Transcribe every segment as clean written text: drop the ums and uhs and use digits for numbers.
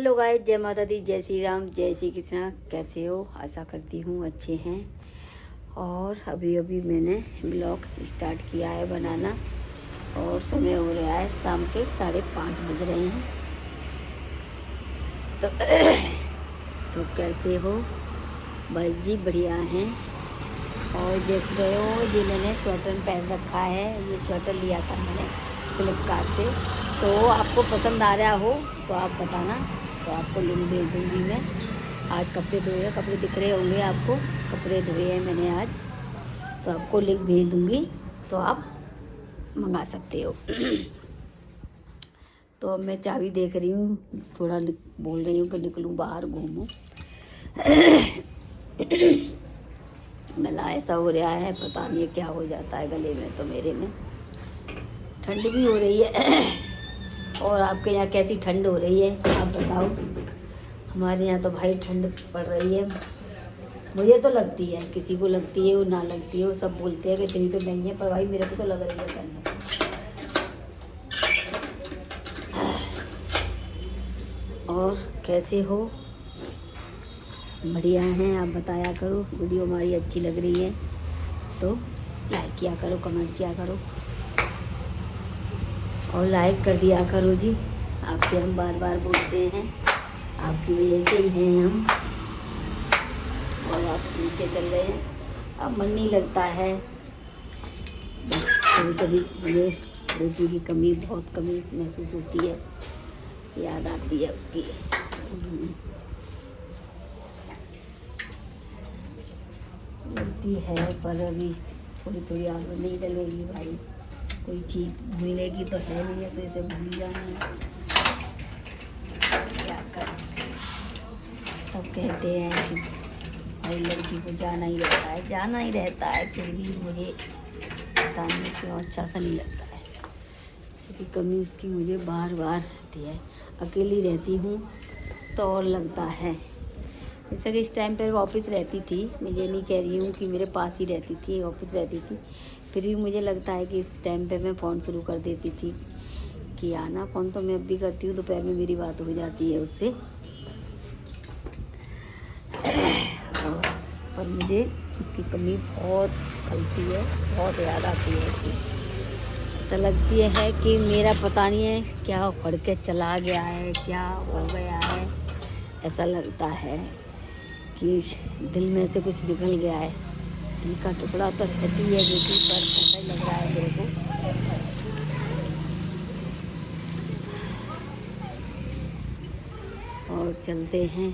Hello guys, जय माता दी, जय श्री राम, जय श्री कृष्णा। कैसे हो? आशा करती हूँ अच्छे हैं। और अभी अभी मैंने ब्लॉग स्टार्ट किया है बनाना और समय हो रहा है शाम के 5:30 बज रहे हैं। तो कैसे हो? बस जी बढ़िया हैं। और देख रहे हो, ये मैंने स्वेटर पहन रखा है। ये स्वेटर लिया था मैंने फ्लिपकार्ट से। तो आपको पसंद आ रहा हो तो आप बताना, तो आपको लिंक भेज दूँगी मैं। आज कपड़े धोए, कपड़े दिख रहे होंगे आपको, कपड़े धोए हैं मैंने आज, तो आपको लिंक भेज दूँगी, तो आप मंगा सकते हो। तो अब मैं चाबी देख रही हूँ, थोड़ा बोल रही हूँ कि निकलूँ बाहर घूमूँ। गला ऐसा हो रहा है, पता नहीं क्या हो जाता है गले में। तो मेरे में ठंड भी हो रही है। और आपके यहाँ कैसी ठंड हो रही है आप बताओ? हमारे यहाँ तो भाई ठंड पड़ रही है। मुझे तो लगती है, किसी को लगती है वो ना लगती है, वो सब बोलते हैं कि इतनी तो नहीं है, पर भाई मेरे को तो लग रही है ठंड। और कैसे हो? बढ़िया हैं? आप बताया करो, वीडियो हमारी अच्छी लग रही है तो लाइक किया करो, कमेंट किया करो और लाइक कर दिया करो जी। आपसे हम बार बार बोलते हैं, आपकी वजह से ही हैं हम। और आप नीचे चल रहे हैं, अब मन नहीं लगता है। बस कभी कभी मुझे रुचि की कमी, बहुत कमी महसूस होती है, याद आती है उसकी। लगती है, पर अभी थोड़ी थोड़ी आदत नहीं डलेगी भाई। कोई चीज़ भूलने तो है नहीं, ऐसे ऐसे भूल जाना है, क्या करें। सब कहते हैं कि भाई लड़की को जाना ही रहता है, जाना ही रहता है, फिर भी मुझे पता नहीं क्यों अच्छा सा नहीं लगता है। क्योंकि कमी उसकी मुझे बार बार रहती है। अकेली रहती हूँ तो और लगता है। जैसे कि इस टाइम पर ऑफिस रहती थी, मैं ये नहीं कह रही हूँ कि मेरे पास ही रहती थी, ऑफिस रहती थी, फिर भी मुझे लगता है कि इस टाइम पे मैं फ़ोन शुरू कर देती थी कि आना। फ़ोन तो मैं अब भी करती हूँ, दोपहर में मेरी बात हो जाती है उससे। पर मुझे इसकी कमी बहुत खलती है, बहुत याद आती है इसकी। ऐसा लगती है कि मेरा पता नहीं है क्या उखड़ के चला गया है, क्या हो गया है। ऐसा लगता है कि दिल में से कुछ निकल गया है। दिल का टुकड़ा तो रहती है बेटी, पर ऐसा ही लग रहा है मेरे को। और चलते हैं,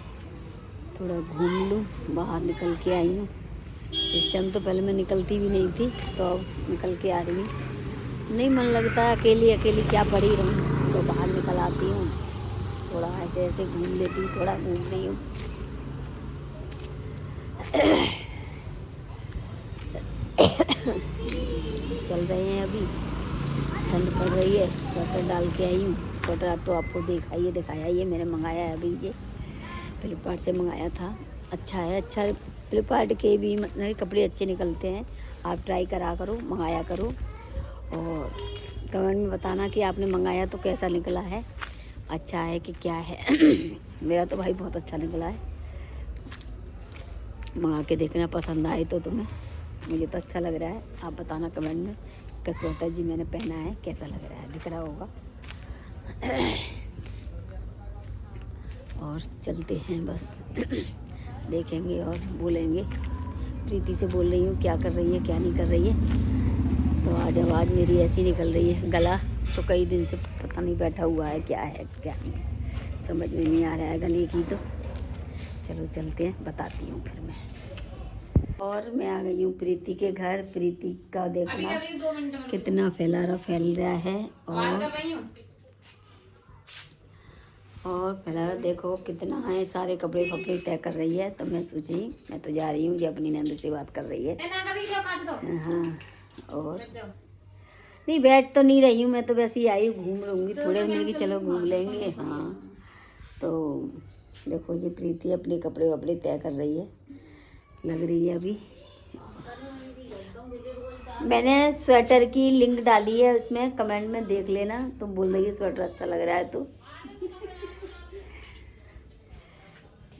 थोड़ा घूम लूँ, बाहर निकल के आई हूँ। इस टाइम तो पहले मैं निकलती भी नहीं थी, तो अब निकल के आ रही हूँ। नहीं मन लगता, अकेली अकेली क्या पड़ी रहूँ, तो बाहर निकल आती हूँ, थोड़ा ऐसे ऐसे घूम लेती हूँ, थोड़ा घूम रही हूँ। चल रहे हैं अभी, ठंड पड़ रही है, स्वेटर डाल के आई हूँ। स्वेटर तो आपको दिखाया ये मैंने मंगाया है अभी, ये फ्लिपकार्ट से मंगाया था। अच्छा है, अच्छा। फ्लिपकार्ट के भी मतलब कपड़े अच्छे निकलते हैं, आप ट्राई करा करो, मंगाया करो। और कमेंट में बताना कि आपने मंगाया तो कैसा निकला है, अच्छा है कि क्या है। मेरा तो भाई बहुत अच्छा निकला है, मंगा के देखना, पसंद आए तो तुम्हें। मुझे तो अच्छा लग रहा है, आप बताना कमेंट में कि स्वेटर जी मैंने पहना है कैसा लग रहा है, दिख रहा होगा। और चलते हैं बस। देखेंगे और बोलेंगे। प्रीति से बोल रही हूँ क्या कर रही है, क्या नहीं कर रही है। तो आज आवाज़ मेरी ऐसी निकल रही है, गला तो कई दिन से पता नहीं बैठा हुआ है, क्या है क्या नहीं समझ में नहीं आ रहा है गले की। तो चलो चलते हैं, बताती हूँ फिर मैं। और मैं आ गई हूँ प्रीति के घर। प्रीति का देखना कितना फैल रहा है। और फिलहाल देखो कितना है, सारे कपड़े फपड़े तय कर रही है। तो मैं सोची मैं तो जा रही हूँ, ये अपनी नंद से बात कर रही है। हाँ, और नहीं बैठ तो नहीं रही हूँ मैं, तो वैसे ही आई हूँ, घूम लूँगी थोड़े मिनट की, चलो घूम लेंगे। हाँ, तो देखो ये प्रीति अपने कपड़े वपड़े तय कर रही है, लग रही है अभी। मैंने स्वेटर की लिंक डाली है, उसमें कमेंट में देख लेना। तुम बोल रही है स्वेटर अच्छा लग रहा है तो।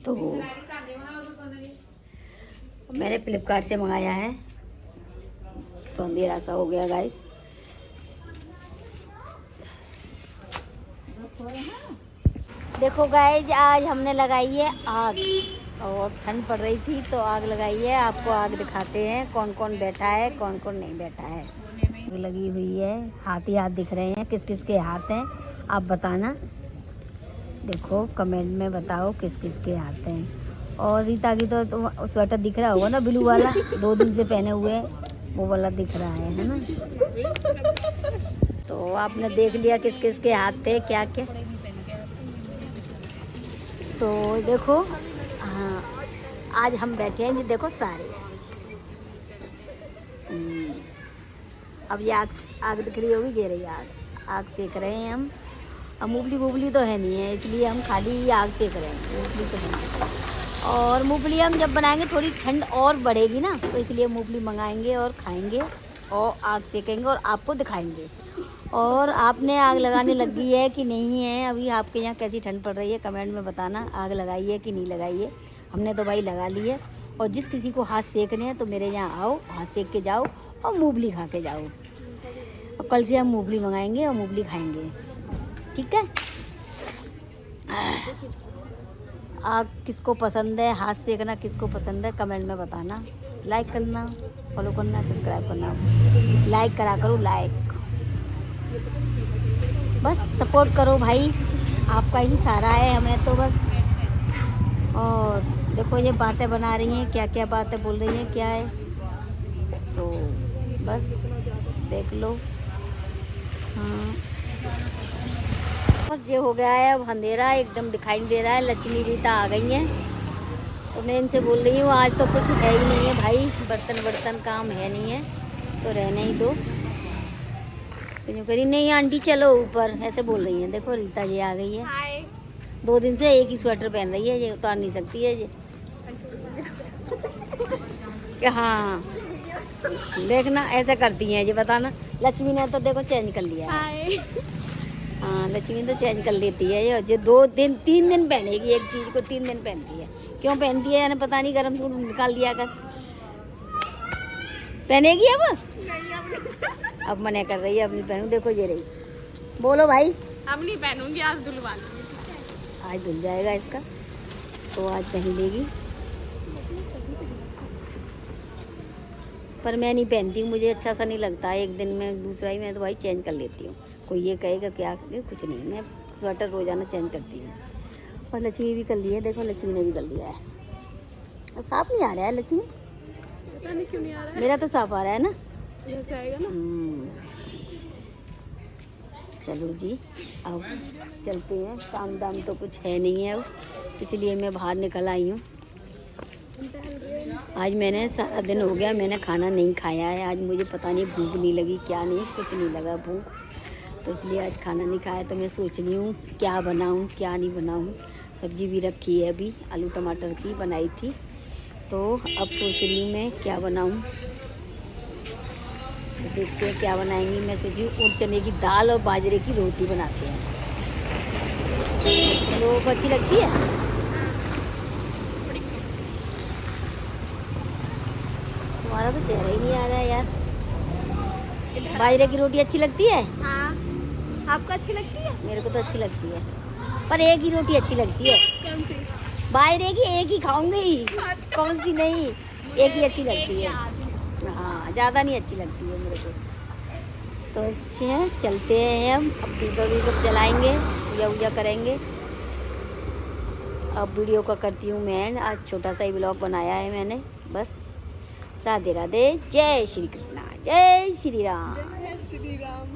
तो मैंने फ्लिपकार्ट से मंगाया है, तो अंधेरा सा हो गया गाइस। देखो गाइस, आज हमने लगाई है आग, और ठंड पड़ रही थी तो आग लगाई है। आपको आग दिखाते हैं, कौन कौन बैठा है, कौन कौन नहीं बैठा है। लगी हुई है, हाथ ही हाथ दिख रहे हैं। किस किस के हाथ हैं आप बताना, देखो कमेंट में बताओ किस किस के हाथ हैं। और रीता की तो स्वेटर दिख रहा होगा ना, ब्लू वाला, 2 दिन से पहने हुए, वो वाला दिख रहा है ना। तो आपने देख लिया किस किस के हाथ थे, क्या क्या। तो देखो, हाँ, आज हम बैठे हैं जी, देखो सारे। अब ये आग दिख रही होगी, जे रही आग सेक रहे हैं हम। अब मूंगफली तो है नहीं है, इसलिए हम खाली आग सेक रहे हैं, मूंगफली तो है नहीं। और मूंगफली हम जब बनाएंगे थोड़ी ठंड और बढ़ेगी ना, तो इसलिए मूंगफली मंगाएंगे और खाएंगे और आग सेकेंगे और आपको दिखाएंगे। और आपने आग लगाने लगी है कि नहीं है, अभी आपके यहाँ कैसी ठंड पड़ रही है कमेंट में बताना। आग लगाई है कि नहीं लगाई है, हमने तो भाई लगा ली है। और जिस किसी को हाथ सेकने हैं तो मेरे यहाँ आओ, हाथ सेक के जाओ और मूंगफली खा के जाओ। और कल से हम मूंगफली मंगाएंगे और मूंगफली खाएंगे, ठीक है। आग किसको पसंद है, हाथ सेकना किसको पसंद है, कमेंट में बताना। लाइक करना, फॉलो करना, सब्सक्राइब करना, लाइक करा करो, लाइक बस सपोर्ट करो भाई, आपका ही सहारा है हमें तो बस। और देखो ये बातें बना रही हैं, क्या क्या बातें बोल रही हैं, क्या है, तो बस देख लो। हाँ, और ये हो गया है अब अंधेरा, एकदम दिखाई नहीं दे रहा है। लक्ष्मी रीता आ गई हैं, तो मैं इनसे बोल रही हूँ आज तो कुछ है ही नहीं है भाई, बर्तन काम है नहीं है, तो रहने ही दो। तो यूँ करी, नहीं आंटी चलो ऊपर, ऐसे बोल रही हैं। देखो रीता जी आ गई है, 2 दिन से एक ही स्वेटर पहन रही है, ये उतार नहीं सकती है ये। हाँ देखना ऐसा करती हैं ये, बताना। लक्ष्मी ने तो देखो चेंज कर लिया है। हाँ लक्ष्मी तो चेंज कर लेती है ये, 3 दिन पहनेगी एक चीज़ को, 3 दिन पहनती है। क्यों पहनती है यानी पता नहीं, गरम सूट निकाल दिया कर। पहनेगी अब मना कर रही है, अपनी पहनू। देखो ये रही, बोलो भाई। अब नहीं पहनूंगी, आज धुलवा लूंगी। आज धुल जाएगा इसका, तो आज पहन लेगी। पर मैं नहीं पहनती हूँ, मुझे अच्छा सा नहीं लगता है। एक दिन में दूसरा ही मैं तो भाई चेंज कर लेती हूँ। कोई ये कहेगा क्या, कुछ नहीं, मैं स्वेटर रोजाना चेंज करती हूँ। और लक्ष्मी भी कर ली है, देखो लक्ष्मी ने भी कर लिया है। साफ नहीं आ रहा है लक्ष्मी, पता नहीं क्यों नहीं आ रहा है। मेरा तो साफ आ रहा है ना, जैसे आएगा ना। चलो जी अब चलते हैं, काम दाम तो कुछ है नहीं है अब, इसलिए मैं बाहर निकल आई हूँ। आज मैंने सारा दिन हो गया, मैंने खाना नहीं खाया है। आज मुझे पता नहीं भूख नहीं लगी, क्या नहीं, कुछ नहीं लगा भूख, तो इसलिए आज खाना नहीं खाया। तो मैं सोच रही हूँ क्या बनाऊँ क्या नहीं बनाऊँ। सब्जी भी रखी है, अभी आलू टमाटर की बनाई थी, तो अब सोच रही हूँ मैं क्या बनाऊँ। तो देखते हैं क्या बनाएंगी। मैं सोच रही हूँ उड़द चने की दाल और बाजरे की रोटी बनाते हैं, लोगों को अच्छी लगती है। तुम्हारा तो चेहरा ही नहीं आ रहा है यार। बाजरे की रोटी अच्छी लगती है? हाँ, आपको अच्छी लगती है? मेरे को तो अच्छी लगती है, पर एक ही रोटी अच्छी लगती है। कौन सी? बाजरे की एक ही खाऊंगी, कौन सी नहीं, एक ही अच्छी लगती है। हाँ ज़्यादा नहीं अच्छी लगती है मेरे को। तो इससे चलते हैं हम, अब दीपक जलाएंगे, पूजा वूजा करेंगे। अब वीडियो का करती हूँ मैं, आज छोटा सा ही ब्लॉग बनाया है मैंने बस। राधे राधे, जय श्री कृष्णा, जय श्री राम। जय श्री राम।